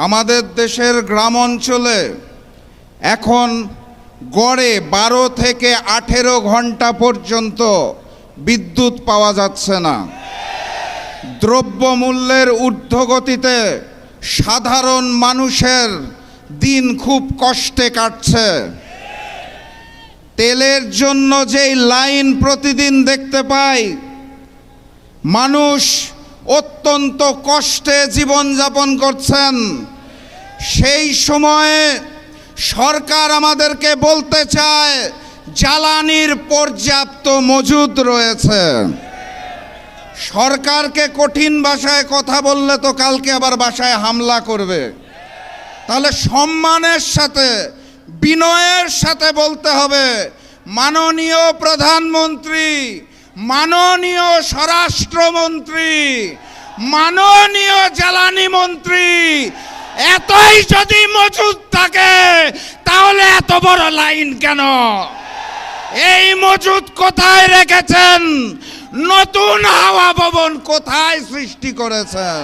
আমাদের দেশের গ্রাম অঞ্চলে এখন গড়ে 12 থেকে 18 ঘন্টা পর্যন্ত বিদ্যুৎ পাওয়া যাচ্ছে না। দ্রব্যমূল্যের ঊর্ধ্বগতিতে সাধারণ মানুষের দিন খুব কষ্টে কাটছে। তেলের জন্য যেই লাইন প্রতিদিন দেখতে পাই, মানুষ অত্যন্ত কষ্টে জীবনযাপন করছেন। সেই সময়ে সরকার আমাদেরকে বলতে চায় জ্বালানির পর্যাপ্ত মজুদ রয়েছে। সরকারকে কঠিন ভাষায় কথা বললে তো কালকে আবার বাসায় হামলা করবে। তাহলে সম্মানের সাথে, বিনয়ের সাথে বলতে হবে, মাননীয় প্রধানমন্ত্রী, মাননীয় স্বরাষ্ট্রমন্ত্রী, মাননীয় জ্বালানি মন্ত্রী, এতই যদি মজুদ থাকে তাহলে এত বড় লাইন কেন? এই মজুদ কোথায় রেখেছেন? নতুন হাওয়া ভবন কোথায় সৃষ্টি করেছেন?